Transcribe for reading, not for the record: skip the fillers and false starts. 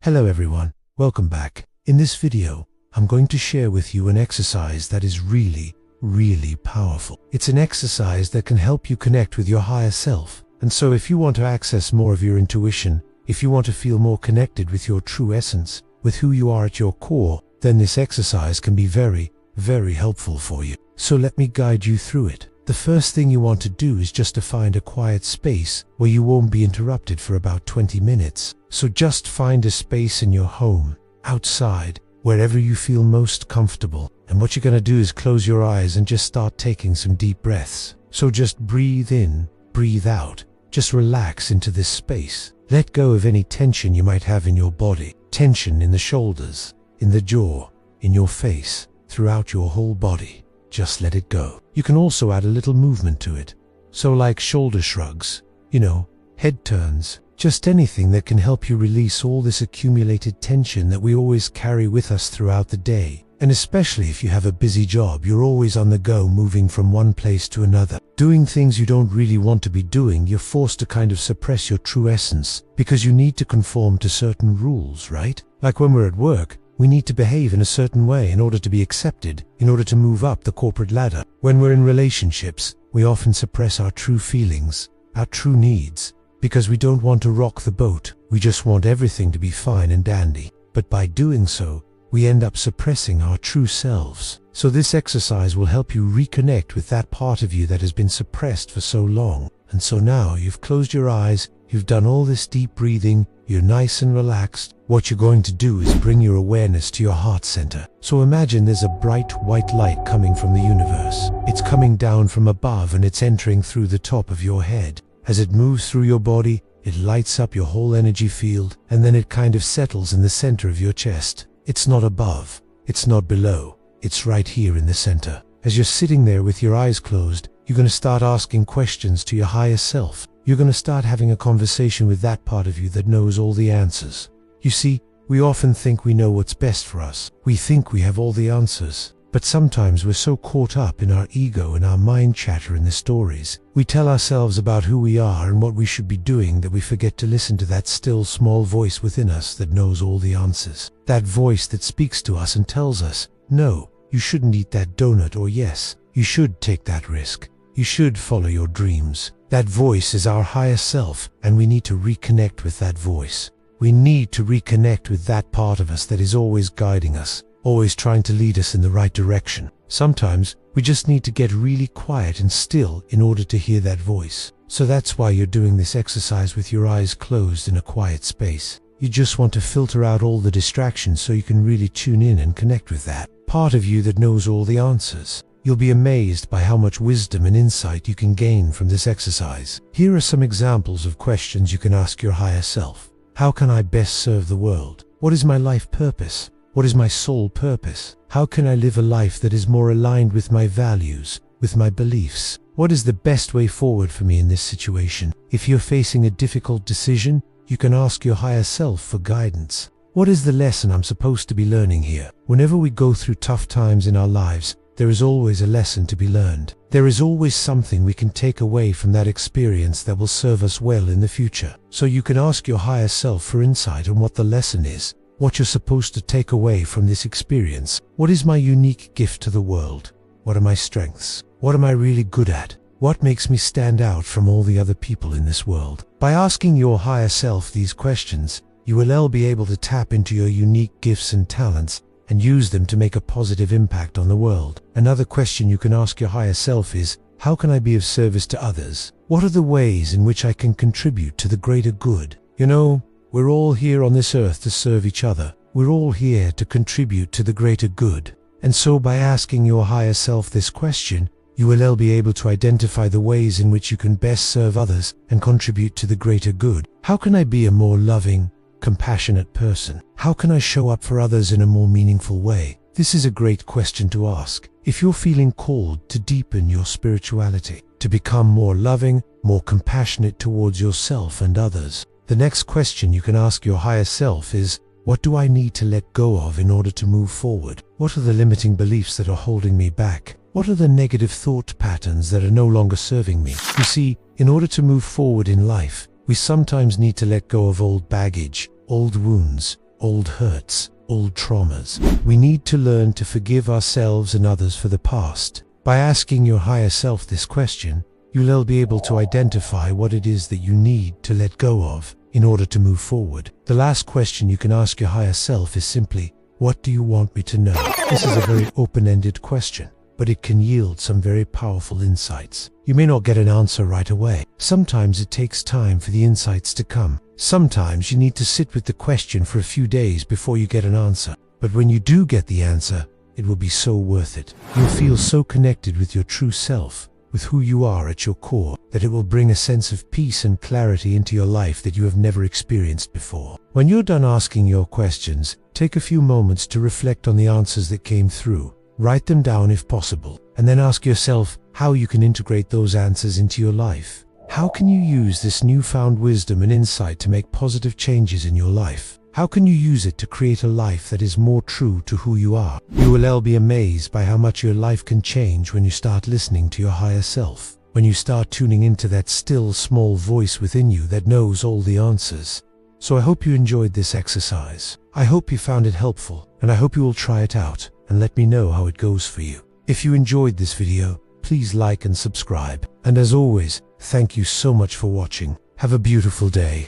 Hello everyone, welcome back. In this video, I'm going to share with you an exercise that is really powerful. It's an exercise that can help you connect with your higher self. And so if you want to access more of your intuition, if you want to feel more connected with your true essence, with who you are at your core, then this exercise can be very helpful for you. So let me guide you through it. The first thing you want to do is just to find a quiet space where you won't be interrupted for about 20 minutes. So just find a space in your home, outside, wherever you feel most comfortable. And what you're going to do is close your eyes and just start taking some deep breaths. So just breathe in, breathe out. Just relax into this space. Let go of any tension you might have in your body. Tension in the shoulders, in the jaw, in your face, throughout your whole body. Just let it go. You can also add a little movement to it. So like shoulder shrugs, head turns, just anything that can help you release all this accumulated tension that we always carry with us throughout the day. And especially if you have a busy job, you're always on the go, moving from one place to another. Doing things you don't really want to be doing, you're forced to kind of suppress your true essence because you need to conform to certain rules, right? Like when we're at work, we need to behave in a certain way in order to be accepted, in order to move up the corporate ladder. When we're in relationships, we often suppress our true feelings, our true needs, because we don't want to rock the boat. We just want everything to be fine and dandy. But by doing so, we end up suppressing our true selves. So this exercise will help you reconnect with that part of you that has been suppressed for so long. And so now you've closed your eyes, you've done all this deep breathing, you're nice and relaxed. What you're going to do is bring your awareness to your heart center. So imagine there's a bright white light coming from the universe. It's coming down from above and it's entering through the top of your head. As it moves through your body, it lights up your whole energy field, and then it kind of settles in the center of your chest. It's not above, it's not below, it's right here in the center. As you're sitting there with your eyes closed, you're going to start asking questions to your higher self. You're going to start having a conversation with that part of you that knows all the answers. You see, we often think we know what's best for us. We think we have all the answers. But sometimes we're so caught up in our ego and our mind chatter in the stories. We tell ourselves about who we are and what we should be doing that we forget to listen to that still small voice within us that knows all the answers. That voice that speaks to us and tells us, no, you shouldn't eat that donut, or yes, you should take that risk. You should follow your dreams. That voice is our higher self, and we need to reconnect with that voice. We need to reconnect with that part of us that is always guiding us, always trying to lead us in the right direction. Sometimes we just need to get really quiet and still in order to hear that voice. So that's why you're doing this exercise with your eyes closed in a quiet space. You just want to filter out all the distractions so you can really tune in and connect with that part of you that knows all the answers. You'll be amazed by how much wisdom and insight you can gain from this exercise. Here are some examples of questions you can ask your higher self. How can I best serve the world? What is my life purpose? What is my soul purpose? How can I live a life that is more aligned with my values, with my beliefs? What is the best way forward for me in this situation? If you're facing a difficult decision, you can ask your higher self for guidance. What is the lesson I'm supposed to be learning here? Whenever we go through tough times in our lives, there is always a lesson to be learned. There is always something we can take away from that experience that will serve us well in the future. So you can ask your higher self for insight on what the lesson is, what you're supposed to take away from this experience. What is my unique gift to the world? What are my strengths? What am I really good at? What makes me stand out from all the other people in this world? By asking your higher self these questions, you will be able to tap into your unique gifts and talents and use them to make a positive impact on the world. Another question you can ask your higher self is, how can I be of service to others? What are the ways in which I can contribute to the greater good? We're all here on this earth to serve each other. We're all here to contribute to the greater good. And so by asking your higher self this question, you will be able to identify the ways in which you can best serve others and contribute to the greater good. How can I be a more loving, compassionate person? How can I show up for others in a more meaningful way? This is a great question to ask. If you're feeling called to deepen your spirituality, to become more loving, more compassionate towards yourself and others, the next question you can ask your higher self is, what do I need to let go of in order to move forward? What are the limiting beliefs that are holding me back? What are the negative thought patterns that are no longer serving me? You see, in order to move forward in life, we sometimes need to let go of old baggage, old wounds, old hurts, old traumas. We need to learn to forgive ourselves and others for the past. By asking your higher self this question, you'll be able to identify what it is that you need to let go of in order to move forward. The last question you can ask your higher self is simply, what do you want me to know? This is a very open-ended question, but it can yield some very powerful insights. You may not get an answer right away. Sometimes it takes time for the insights to come. Sometimes you need to sit with the question for a few days before you get an answer. But when you do get the answer, it will be so worth it. You'll feel so connected with your true self, with who you are at your core, that it will bring a sense of peace and clarity into your life that you have never experienced before. When you're done asking your questions, take a few moments to reflect on the answers that came through. Write them down if possible, and then ask yourself how you can integrate those answers into your life. How can you use this newfound wisdom and insight to make positive changes in your life? How can you use it to create a life that is more true to who you are? You will be amazed by how much your life can change when you start listening to your higher self, when you start tuning into that still small voice within you that knows all the answers. So I hope you enjoyed this exercise. I hope you found it helpful, and I hope you will try it out and let me know how it goes for you. If you enjoyed this video, please like and subscribe. And as always, thank you so much for watching. Have a beautiful day.